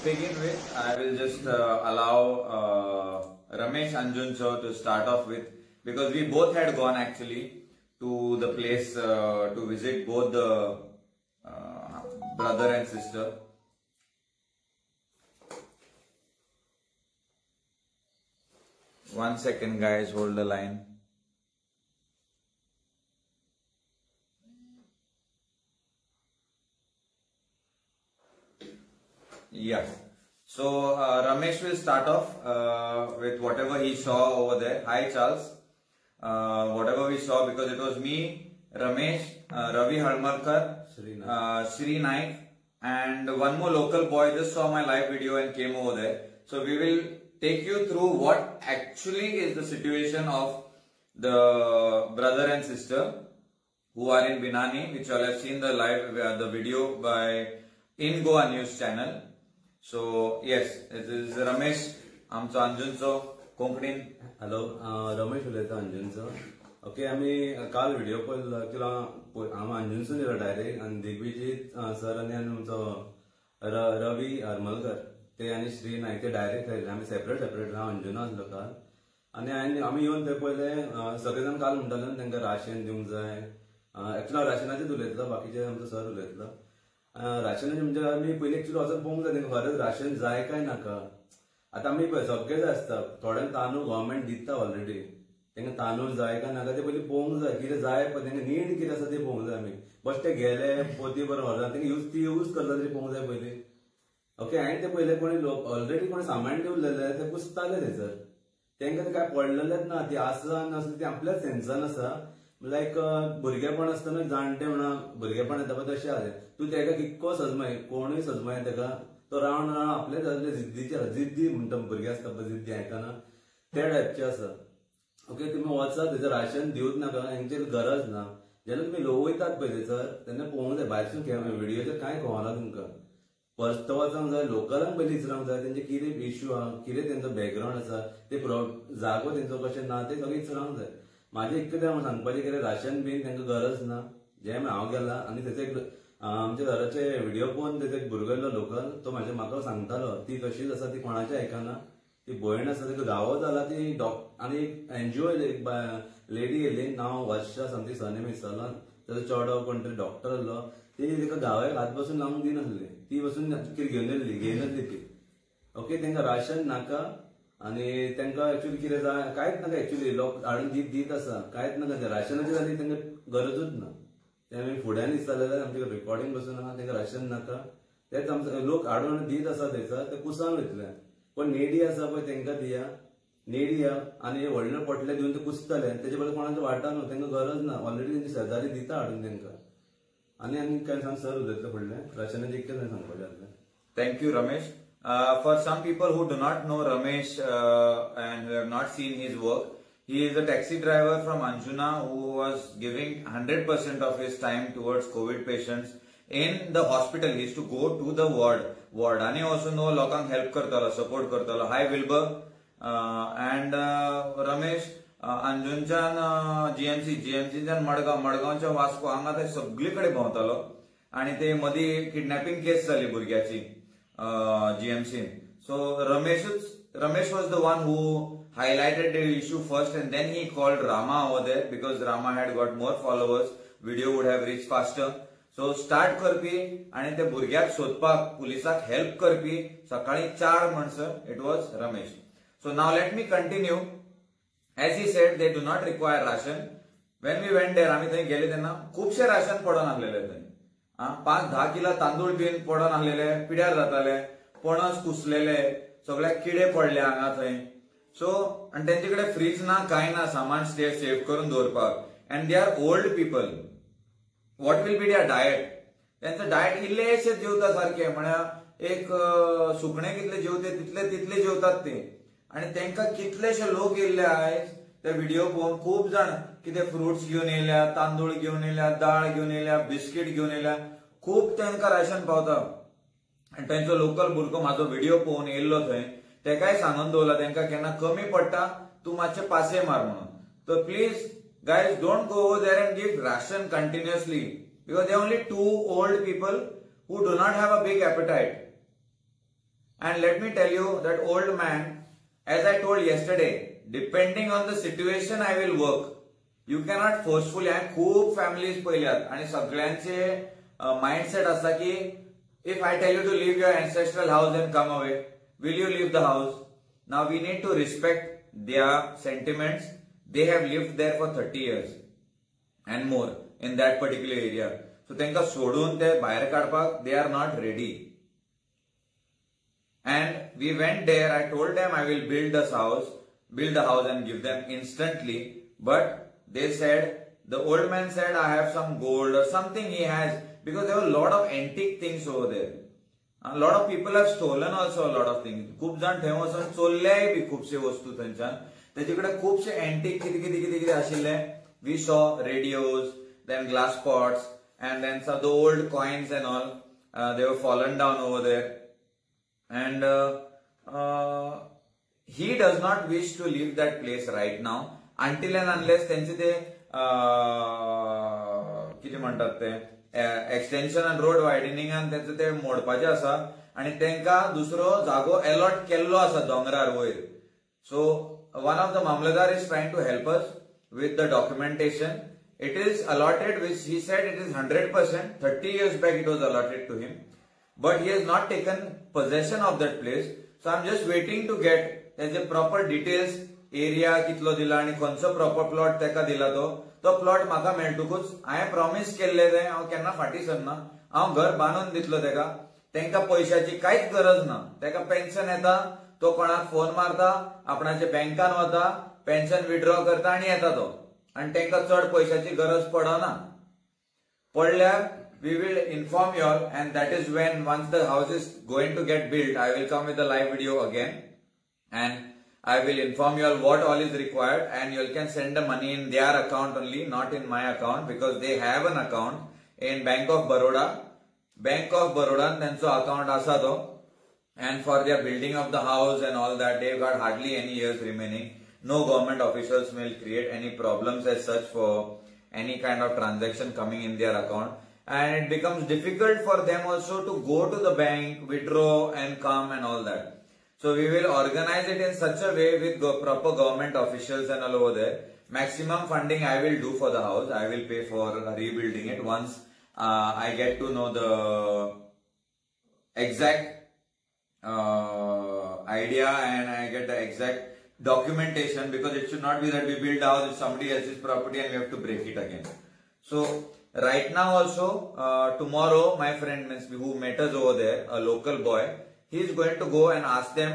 begin with, I will just allow Ramesh Anjuncho to start off with, because we both had gone actually to the place to visit both the brother and sister. One second, guys, hold the line. Yeah. So Ramesh will start off with whatever he saw over there. Hi Charles. Whatever we saw, because it was me, Ramesh, Ravi Halmarkar, Sri Naik, and one more local boy just saw my live video and came over there. So we will take you through what actually is the situation of the brother and sister who are in Binani, which you all have seen the video by In Goa News channel. So yes, this is Ramesh, आमचो अंजुनचो कोंकणीन. Hello, Ramesh उलयता अंजुनचो. Okay, आमी काल video पळयलो किंवा हांव अंजुनसून येयलो direct, आनी दिग्विजीत सर आनी आमचो रवी हरमलकर ते आनी श्री नायक ते डायरेक्ट आयले. आमी सेपरेट हांव अंजुना आसलो काल. आनी आमी येवन थंय पळयलें सगळे जाण काल म्हणटाले तांकां राशन दिवंक जाय. एक्चुअली हांव राशनाचेच उलयतलो, बाकीचे आमचो सर उलयतलो. राशन म्हणजे आमी पयलीं एक्चुअली वचून पळोवंक जाय तांकां खरेंच राशन जाय काय नाका. आतां आमी पळय सगळे जाय आसता, थोड्यांक तांदूळ गव्हर्मेंट दिता ऑलरेडी, तांकां तांदूळ जाय काय नाका ते पयलीं पळोवंक जाय. कितें जाय पळय तांकां नीड कितें आसा तें पळोवंक जाय आमी. बश्टे गेले पोती बरोबर व्हरता तांकां यूज करता तरी पळोवंक जाय पयलीं. ओके, हांवें ते पयले कोणी ऑलरेडी कोणी सामान दिवलेले ते पुसताले थंयसर, तांकां ते काय पडलेलेच ना. ती आसा नासली ती आपल्याच सेन्सान आसा. लायक भुरगेपण आसतना जाणटे म्हणा भुरगेपण येता पळय तशें आसा. तूं ताका कितको सजमय, कोणूय सजमय ताका, तो रावन आपलेच जिद्दीचे जिद्दी म्हणटा भुरगे आसता पळय जिद्दी आयकना त्या टायपचे आसा. ओके, तुमी वचात थंयसर राशन दिवूच नाका, हेंचेर गरज ना. जेन्ना तुमी वयतात पळय थंयसर तेन्ना पळोवंक जाय. भायरसून व्हिडिओचेर कांय कळना तुमकां. फर्स्ट वचूंक जाय, लोकलांक पयलीं विचारूंक जाय तेंचे कितें इश्यू आहा, कितें तेंचो बॅकग्रावंड आसा, ते जागो तेंचो कशें ना ते सगळें विचारूंक जाय. म्हाजें इतकें हांव सांगपाचें कितें, राशन बीन तांकां गरज ना. जें हांव गेला आनी थंयसर एक आमच्या घराचे व्हिडिओ पळोवन थंयसर एक भुरगो येयलो लोकल, तो म्हाका सांगतालो ती तशीच आसा, ती कोणाचें आयकना. ती भयण आसा तिका घावो जाला, ती आनी एक एनजीओ एक लेडी येयली, नांव वर्षा समथींग सरनेम विसरलो, ताचो चेडो कोण तरी डॉक्टर आसलो. ती तिका घाव्याक हात बसून लावंक दिनासली, ती बसून कितें घेवन येयल्ली ती. ओके, तांकां राशन नाका आनी तांकां एक्चुअली कितें जाय कांयच नाका. एक्चुअली लोक हाडून दीत आसा, कांयच नाका. राशनाची जाली तांकां गरजूच ना. ते आमी फुड्यान दिसताले जाल्यार आमचे रिकॉर्डिंग बसून आहा, तांकां राशन नाका. तेच आमचे लोक हाडून दीत आसा थंयसर, ते कुसांक वयतले. पण नेडी आसा पळय तांकां दिया, नेडी या आनी व्हडले पोटले दिवन ते कुसतले, तेजे बद्दल कोणाचो वाटा न्हू, तांकां गरज ना. ऑलरेडी तेंचे शेजारी दिता हाडून तांकां. आनी काय सांग सर उलयतले फुडलें राशनाचें इतकें सांगपाचें आसलें. Thank you, Ramesh. For some people who do not know Ramesh and who have not seen his work, he is a taxi driver from Anjuna who was giving 100% of his time towards COVID patients in the hospital. He used to go to the ward and also no lokang help kartalo, support kartalo. Hi Wilbur and Ramesh अंजुनच्यान जीएमसीच्यान मडगांवच्या Vasco हांगा ते सगळे कडेन भोंवतालो आनी ते मदीं kidnapping case जाली भुरग्याची जीएमसीन. सो Ramesh was the one who highlighted the issue first, and then he called Rama over there because Rama had got more followers. Video would have reached faster. So start करपी आणि ते भुरग्याक सोदपाक पुलिसाक help करपी सकाळी 4 माणसं, it was Ramesh. So now let me continue. As he said, they do not require ration. When we went there, आम्ही थंय गेले तेन्ना खूपशे राशन पडून आसलेले थंय. 5-10 किलो तांदूळ बीन पडून आसलेले, पिड्यार जाताले, पणस कुसलेले, सगळे किडे पडले हांगा थंय. सो आनी तेंचे कडेन फ्रीज ना, कांय ना, सामान सेव करून दवरपाक. And they are old people. What will be there diet? तेंचो डायट इल्लेशे जेवता सारखे, म्हळ्यार एक सुकणे कितले जेवते तितले जेवतात ते. आणि तांकां कितलेशे लोक येयल्ले आयज ते व्हिडिओ पळोवन. खूप जाण कितें फ्रुट्स घेवन येयल्या, तांदूळ घेवन येयल्या, दाळ घेवन येयल्या, बिस्कीट घेवन येयल्या. खूप तांकां राशन पावता. आनी तांचो लोकल भुरगो म्हाजो व्हिडिओ पळोवन येयल्लो थंय, तेकाय सांगून दवरला तांकां केन्ना कमी पडटा तूं मातशें पासे मार म्हणून. So please guys, don't go over there and give ration continuously because they are only 2 old people who do not have a big appetite. And let me tell you that old man, as I told yesterday, depending on the situation I will work. You cannot forcefully. I खूप families पळयल्यात आणि सगळ्यांचे mindset असा की if I tell you to leave your ancestral house and come away, will you leave the house? Now we need to respect their sentiments. They have lived there for 30 years and more in that particular area. So त्यांका सोडून ते भायर काडपाक they are not ready. And we went there. I told them I will build the house and give them instantly. But they said, the old man said, I have some gold or something he has, because there were a lot of antique things over there. A lot of people have stolen also a lot of things. खूप जण थंय वचून चोरल्याय B खूपशे वस्तू थंयच्यान. तेजेकडे खूपशे antique कितें आशिल्ले. We saw radios, then glass pots, and then some of the old coins and all. They were fallen down over there. And he does not wish to leave that place right now until and unless त्यांचे ते किती म्हणतात ते extension and road widening and त्यांचे ते मोडपाचे आसा आणि त्यांका दुसरो जागो अलॉट केल्लो आसा डोंगरार वयर. So one of the Mamladar is trying to help us with the documentation. It is allotted, which he said it is 100%. 30 years back it was allotted to him. But he has not taken possession of that place. So I'm just waiting to get the proper details, area कितलो दिला आणि खंयचो proper plot तेका दिला तो plot म्हाका मेळटकूच हांवें promise केल्ले ते हांव केन्ना फाटी सरना. हांव घर बांदून दितलो तेका. तेंका पैशाची कांयच गरज ना. तेका पेन्शन येता, तो कोणाक फोन मारता, आपणाचे बँकान वता, पेन्शन विथड्रॉ करता आणि येता तो. आणि तेंका चड पैशाची गरज पडना. पडल्यार we will inform you all, and that is when once the house is going to get built, I will come with a live video again and I will inform you all what all is required, and you all can send the money in their account only, not in my account, because they have an account in Bank of Baroda. Bank of Baroda त्यांचो account आसा तो, and for their building of the house and all that, they've got hardly any years remaining. No government officials will create any problems as such for any kind of transaction coming in their account. And it becomes difficult for them also to go to the bank, withdraw and come and all that. So we will organize it in such a way with proper government officials and all over there. Maximum funding I will do for the house. I will pay for rebuilding it once I get to know the exact idea and I get the exact documentation, because it should not be that we build a house, it's somebody else's property and we have to break it again. So right now also, tomorrow my friend who met us over there, a local boy, he is going to go and ask them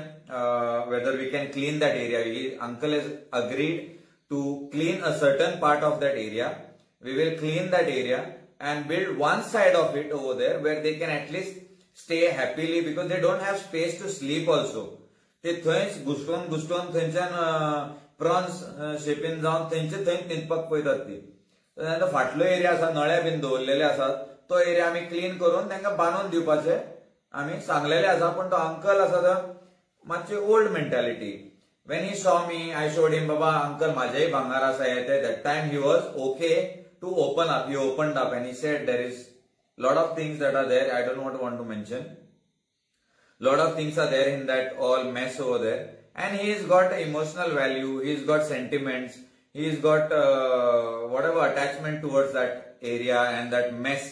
whether we can clean that area. Uncle has agreed to clean a certain part of that area. We will clean that area and build one side of it over there where they can at least stay happily, because they don't have space to sleep also. ते थंयच घुसटोन थंयच्यान prawns शेपीन जावन थंयचे थंय न्हिदपाक पळयतात ती. तांचो फाटलो एरिया आसा, नळे बीन दवरलेले आसात, तो एरिया आमी क्लीन करून तांकां बांदून दिवपाचे आमी सांगलेले आसा. पण तो अंकल आसा तो मातशी old mentality. When he saw me, I showed him, बाबा अंकल म्हाजेय भांगार आसा येते. That time he was okay to open up. He opened up and he said there is lot of things that are there. I don't want to mention. Lot of things are there in that all mess over there, and he's got emotional value, he's got sentiments, he's got whatever attachment towards that area and that mess.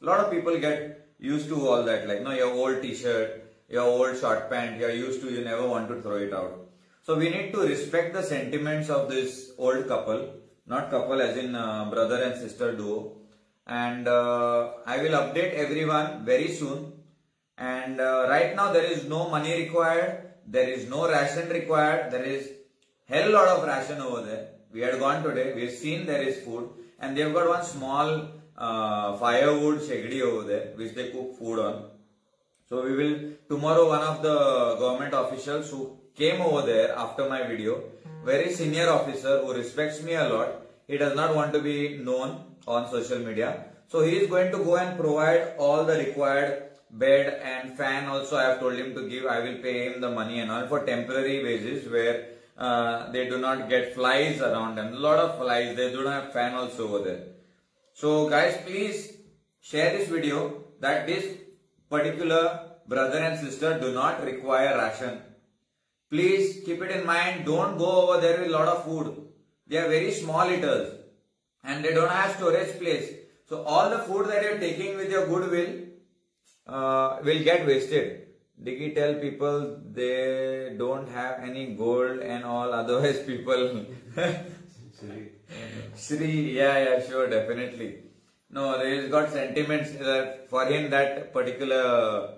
Lot of people get used to all that, like, no, your old t-shirt, your old short pant, you're used to, you never want to throw it out. So we need to respect the sentiments of this old couple, not couple as in brother and sister duo. And I will update everyone very soon. And right now there is no money required, there is no ration required. There is hell lot of ration over there. We had gone today, we've seen there is food, and they've got one small firewood shegdi over there which they cook food on. So we will tomorrow, one of the government officials who came over there after my video, very senior officer who respects me a lot, he does not want to be known on social media, so he is going to go and provide all the required bed and fan also. I have told him to give. I will pay him the money and all for temporary basis, where they do not get flies around them. A lot of flies, they do not have fan also over there. So guys, please share this video, that this particular brother and sister do not require ration. Please keep it in mind. Don't go over there with a lot of food. They are very small eaters and they don't have storage place. So all the food that you're taking with your goodwill will get wasted. Diggy tell people they don't have any gold and all, otherwise people Shri, yeah, sure, definitely. No, he's got sentiments for him, that particular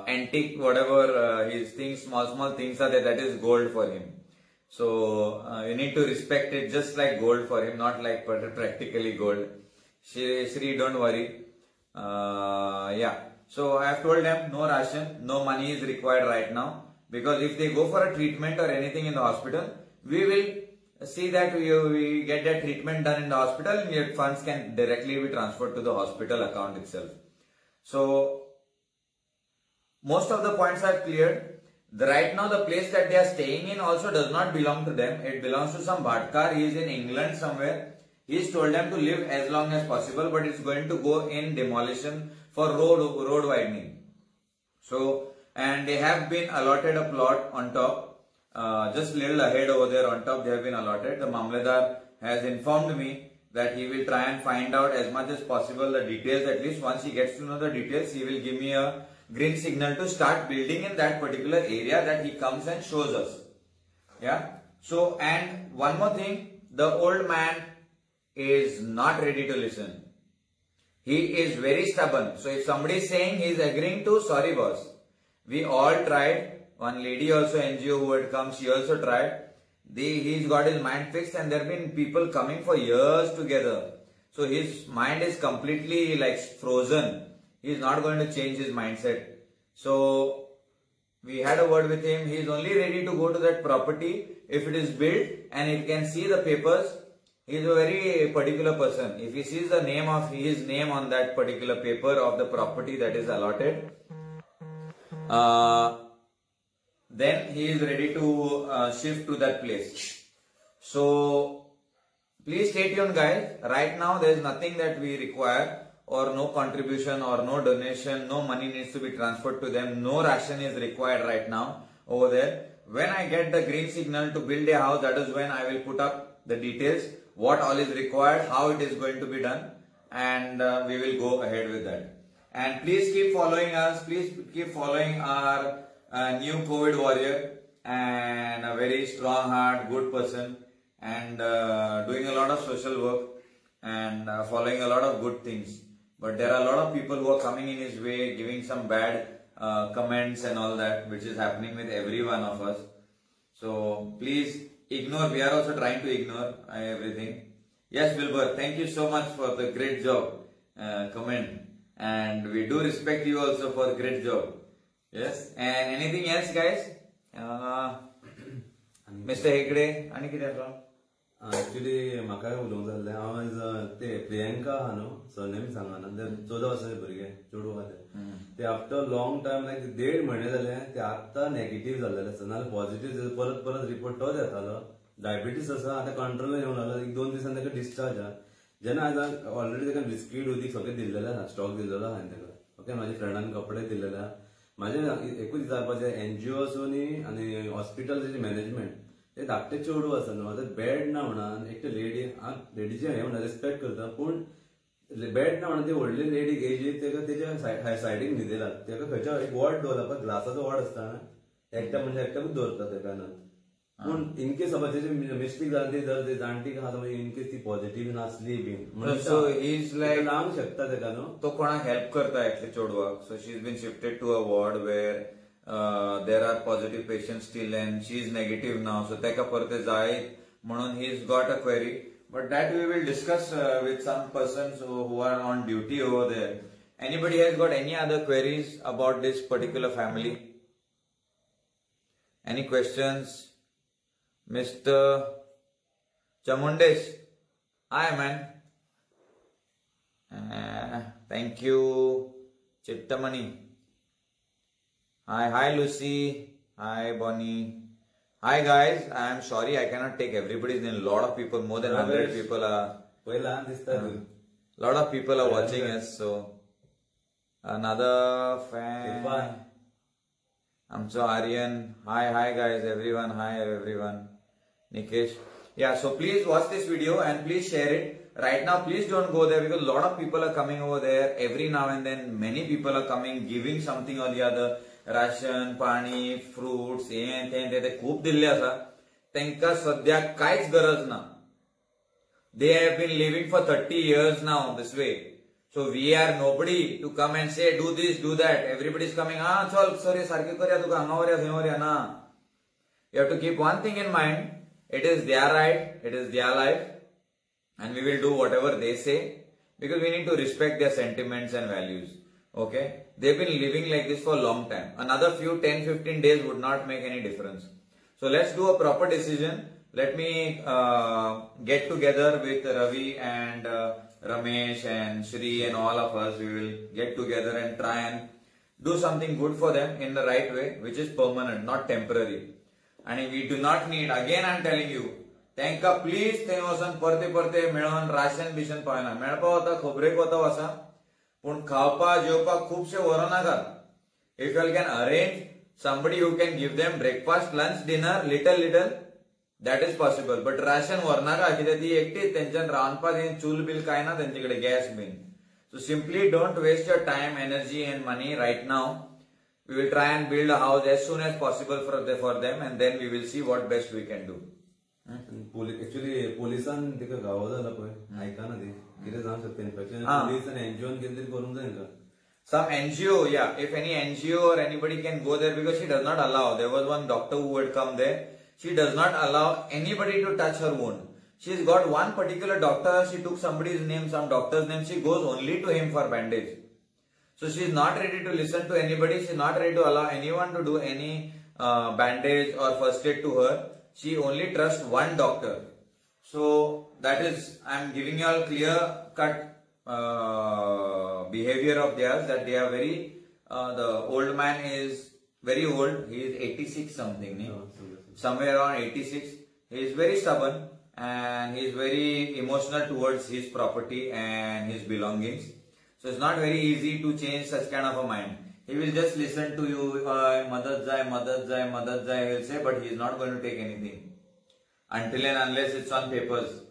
antique, whatever his things, small things are there, that is gold for him. So you need to respect it just like gold for him, not like practically gold. Shri, don't worry. Yeah. So I have told them no ration, no money is required right now, because if they go for a treatment or anything in the hospital, we will see that we get that treatment done in the hospital and your funds can directly be transferred to the hospital account itself. So most of the points are cleared. Right now the place that they are staying in also does not belong to them. It belongs to some Bhatkar. He is in England somewhere. He's told them to live as long as possible, but it's going to go in demolition for road widening. So, and they have been allotted a plot on top, just little ahead over there on top they have been allotted. The Mamledar has informed me that he will try and find out as much as possible the details. At least once he gets to know the details, he will give me a green signal to start building in that particular area that he comes and shows us. Yeah. So, and one more thing, the old man is not ready to listen. He is very stubborn. So if somebody is saying he is agreeing to, sorry boss. We all tried. One lady also, NGO who had come, she also tried. He's got his mind fixed and there have been people coming for years together. So his mind is completely like frozen. He is not going to change his mindset. So we had a word with him. He is only ready to go to that property if it is built and he can see the papers. He is a very particular person. If he sees the name of his name on that particular paper of the property that is allotted, then he is ready to shift to that place. So please stay tuned guys. Right now there is nothing that we require, or no contribution or no donation, no money needs to be transferred to them, no ration is required right now over there. When I get the green signal to build a house, that is when I will put up the details, what all is required, how it is going to be done, and we will go ahead with that. And please keep following us, please keep following our new COVID warrior, and a very strong heart, good person, and doing a lot of social work and following a lot of good things. But there are a lot of people who are coming in his way, giving some bad comments and all that, which is happening with every one of us. So please ignore. We are also trying to ignore everything. Yes, Wilbur, thank you so much for the great job comment, and we do respect you also for the great job. Yes, and anything else, guys? Mr. Hegde, आणि कितें आसा? Actually म्हाका उलोवंक जाल्लें हांव आज ते प्रियंका आहा न्हू सरनेम सांगाना ते 14 वर्साचे भुरगे चेडूं आहा ते आफ्टर लॉंग टायम लायक 1.5 म्हयने जाले ते आत्तां नेगेटीव जाल्लेले आसा नाल्यार पॉझिटीव परत रिपोर्ट तोच येतालो डायबिटीस आसा आतां कंट्रोल येवन लागला 1-2 दिसान ताका डिस्चार्ज आहा जेन्ना आज ऑलरेडी ताका बिस्कीट उदीक सगळें दिल्लेलें आहा स्टॉक दिल्लेलो आहा ताका ओके म्हाज्या फ्रेंडान कपडे दिल्लेले आहा म्हाजें एकूच विचारपाचें एनजीओ आसूनी आनी हॉस्पिटल मॅनेजमेंट ते धाकटे चेडूं आसा न्हू आतां बेड ना म्हणून एक लेडीचे हें म्हणा रिस्पेक्ट करता पूण बेड ना म्हणून ती व्हडली लेडीक एजीक ताका तेच्या सायडीक न्हिदयला ताका खंयच्या एक वॉर्ड दवरला ग्लासाचो वॉर्ड आसता एकट्याकूच दवरता ताका पूण इनकेस तेजे मिस्टेक जाली जर ते जाणटी आहा इनकेस ती पॉझिटीव नासली B so he is like लावंक शकता ताका न्हू तो कोणाक हेल्प करता एकले चेडवाक so she is been shifted to a ward where there are positive patients still and she is negative now, so teka parte jai म्हणून he's got a query, but that we will discuss with some persons who are on duty over there. Anybody has got any other queries about this particular family? Any questions? Mr. Chamundesh, hi man. Thank you. Chittamani. Hi Lucy. Hi Bonnie. Hi guys. I am sorry I cannot take everybody's name. A lot of people, more than 100 people are. Lot of people are watching us. So Another fan. I'm so Aryan. Hi guys, everyone. Hi everyone. Nikesh. Yeah, so please watch this video and please share it. Right now, please don't go there because a lot of people are coming over there. Every now and then, many people are coming, giving something or the other. Ration, pani, fruits, ते खूप दिल्ले आसा. त्यांका सध्या काहीच गरज ना. They have been living for 30 years now this way. So we are nobody to come and say do this, do that. Everybody is coming. Chal, sorry, sarki karya tuka hangavarya, hangavarya na. You have to keep one thing in mind. It is their right. It is their life, and we will do whatever they say because we need to respect their sentiments and values. Okay? They've been living like this for a long time. Another few 10-15 days would not make any difference. So let's do a proper decision. Let me get together with Ravi and Ramesh and Shri and all of us. We will get together and try and do something good for them in the right way, which is permanent, not temporary. And we do not need, again I am telling you, त्यांका please थंय वचून परते परते मेळोन ration Bishan पावना. मेळपा वता खबरेक वता वसा पूण खावपा जेवपाक खुबशे व्हरनाकात. If you can arrange somebody who can give them breakfast, lunch, dinner, little, that is possible. But ration व्हरनाका कित्याक ती एकटीच तेंच्यान रांदपाक चूल बिल काय ना तेंचेकडे गॅस बीन. So simply don't waste your time, energy and money right now. We will try and build a house as soon as possible for them and then we will see what best we can do. Actually, पोलिसान तिका गावो जाला पळय ऐका ना ती कितें जावंक शकता police and NGO कितें तरी करूंक जाय का. Some NGO, yeah, if any NGO or anybody can go there because she does not allow. There was one doctor who had come there. She does not allow anybody to touch her wound. She's got one particular doctor. She took somebody's name, some doctor's name. She goes only to him for bandage. So she is not ready to listen to anybody. She is not ready to allow anyone to do any bandage or first aid to her. She only trusts one doctor. So that is, I am giving you all clear cut behavior of theirs, that they are very, the old man is very old. He is 86 something, somewhere around 86. He is very stubborn and he is very emotional towards his property and his belongings. So it's not very easy to change such kind of a mind. He will just listen to you, Madad Jai, Madad Jai, Madad Jai, he will say, but he is not going to take anything until and unless it's on papers.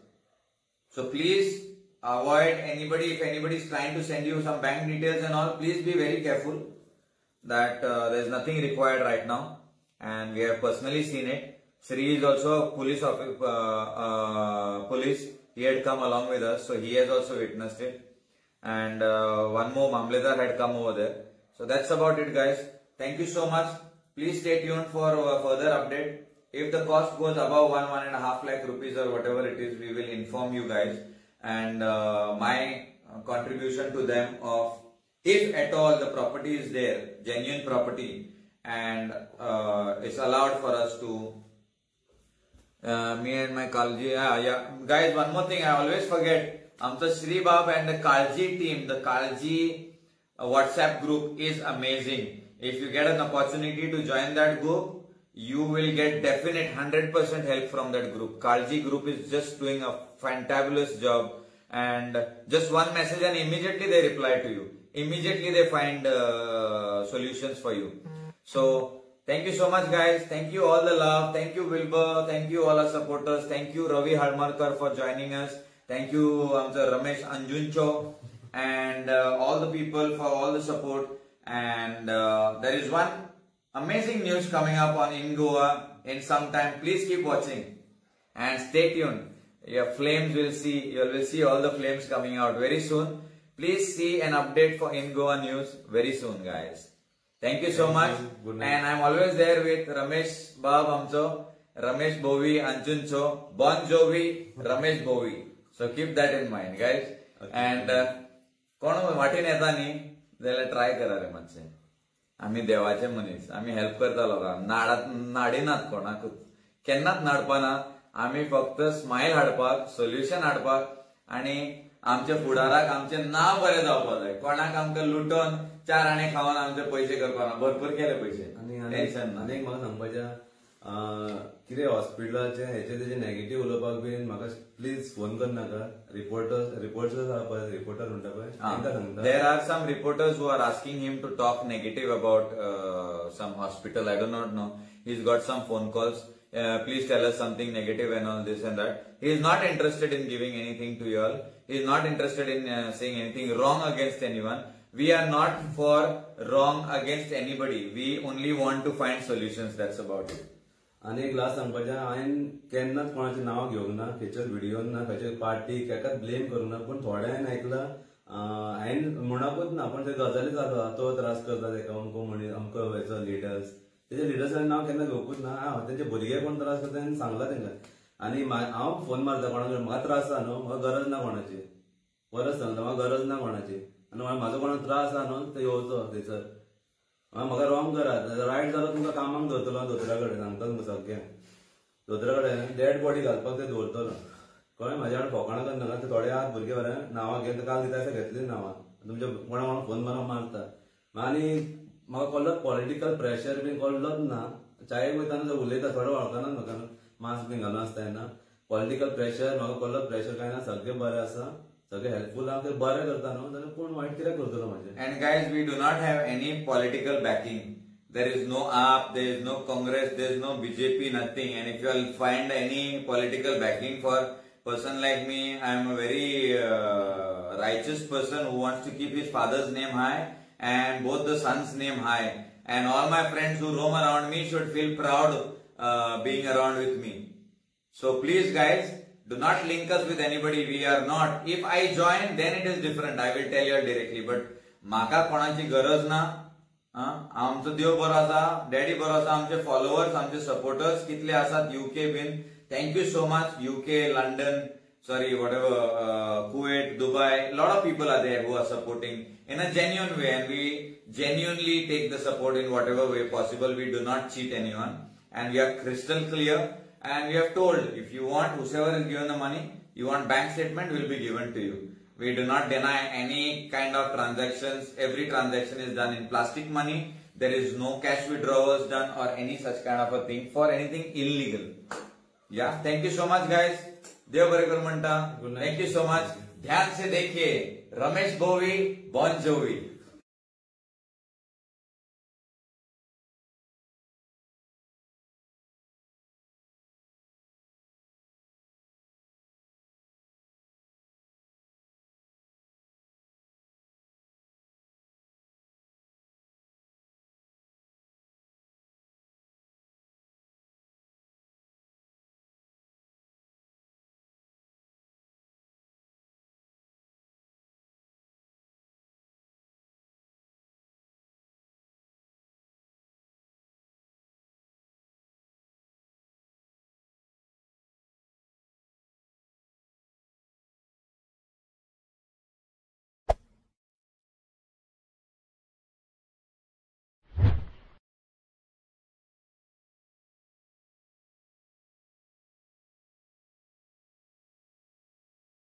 So please avoid anybody. If anybody is trying to send you some bank details and all, please be very careful that there is nothing required right now. And we have personally seen it. Sri is also a police police. He had come along with us, so he has also witnessed it. And one more Mamledar had come over there. So that's about it, guys. Thank you so much. Please stay tuned for further update. If the cost goes above 1.5 lakh rupees or whatever it is, we will inform you guys. And my contribution to them of, if at all the property is there, genuine property, and it's allowed for us to, me and my Kalji, yeah. Guys, one more thing I always forget. Amta Shri Bab and the Kalji team, the Kalji WhatsApp group is amazing. If you get an opportunity to join that group, you will get definite 100% help from that group. Kalji group is just doing a fantabulous job, and just one message and immediately they reply to you. Immediately they find solutions for you. So thank you so much, guys. Thank you all the love. Thank you Wilbur. Thank you all our supporters. Thank you Ravi Halmarkar for joining us. Thank you Ramesh Anjuncho and all the people for all the support. And there is one amazing news coming up on In Goa in some time. Please keep watching and stay tuned. Your flames will see, you will see all the flames coming out very soon. Please see an update for In Goa news very soon, guys. Thank you so much. And I'm always there with Ramesh Bab Amcho, Ramesh Bovi Anjuncho, Bon Jovi, Ramesh Bovi. So keep that in mind, guys. Okay. And कोण वाटेन येता न्ही जाल्यार try करा रे मातशें. आमी देवाचे मनीस, आमी हेल्प करता लोकांक, नाडिनात कोणाकूच, केन्नाच नाडपाना. आमी फक्त स्माइल हाडपाक, सोल्युशन हाडपाक आनी आमच्या फुडाराक आमचें नांव बरें जावपाक जाय. कोणाक आमकां लुटोन 4 आणे खावन आमचे पयशे करपाना. भरपूर केले पयशे, टेन्शन ना. आनी म्हाका सांगपाचें कितें हॉस्पिटलाचे हेचे तेजे नेगेटिव्ह उलोवपाक बीन म्हाका प्लीज फोन कर नाका. रिपोर्टर्स आसा पळय, रिपोर्टर म्हणटा पळय तांकां सांगता. There are some reporters who are asking him to talk negative about some hospital. I do not know. He's got some phone calls. Please tell us something negative and all this and that. He is not interested in giving anything to you all. He is not interested in saying anything wrong against anyone. We are not for wrong against anybody. We only want to find solutions. That's about it. आनी एक last सांगपाचें, हांवें केन्नाच कोणाचें नांव घेवंक ना, खंयच्याच व्हिडिओन ना, खंयच्या पार्टीक एकाच ब्लेम करूंक ना. पूण थोड्यान आयकलां, हांवें म्हणकूच ना, पूण ते गजाली चालू आहा, तो त्रास करता तेका अमको म्हणी, अमको हेचो लिडर्स, तेजे लिडर्सांनी नांव केन्ना घेवकूच ना. तेंचे भुरगे कोण त्रास करता तेणें सांगलां तेंकां. आनी हांव फोन मारता कोणाक, म्हाका त्रास आहा न्हू, म्हाका गरज ना कोणाची, परत सांगता म्हाका गरज ना कोणाची. आनी म्हाजो कोणाक त्रास आहा न्हू, तो येवचो थंयसर. म्हाका रॉंग करात, रायट जालो तुमकां कामाक दवरतलो दोतोरा कडेन, सांगता तुमकां सगळ्यांक. दोतोरा कडेन डेड बॉडी घालपाक ते दवरतलो. कळ्ळें, म्हाज्या कडेन फोकाणां करनाका. ते थोडे आहात भुरगे बरें नांवां घेवन काल दिता घेतली नांवां, तुमच्या कोणाक फोन मारून मारता. आनी म्हाका कसलोच पॉलिटिकल प्रेशर बीन कसलोच ना. चायेक वयताना जर उलयता थोडे वळखनात म्हाका, मास्क बीन घालून आसता तेन्ना. पॉलिटिकल प्रेशर म्हाका कसलोच प्रेशर काय ना, सगळें बरें आसा, सगळे हेल्पफुल आहा, ते बरें करता न्हू, जाल्यार कोण वायट कित्याक करतलो म्हाजें. And guys, we do not have any political backing. There is no AAP, there is no Congress, there is no BJP, nothing. And if you will find any political backing for person like me, I am a very righteous person who wants to keep his father's name high and both the son's name high. And all my friends who roam around me should feel proud being around with me. So please guys, do not link us with anybody. We are not. If I join, then it is different. I will tell you directly. But म्हाका कोणाची गरज ना. आमचो देव बरो आसा, daddy बरो आसा, आमचे फॉलोअर्स, आमचे सपोर्टर्स कितले आसात यूके बीन. Thank you so much. UK, London, Kuwait, Dubai. A lot of people are there who are supporting in a genuine way, and we genuinely take the support in whatever way possible. We do not cheat anyone, and we are crystal clear. And we have told, if you want, whoever is given the money, you want bank statement, will be given to you. We do not deny any kind of transactions. Every transaction is done in plastic money. There is no cash withdrawals done or any such kind of a thing for anything illegal. Yeah, thank you so much guys. देव बरे कर म्हणता. Thank you so much. ध्यान से देखिए. रमेश बोवी, बॉन जोवी.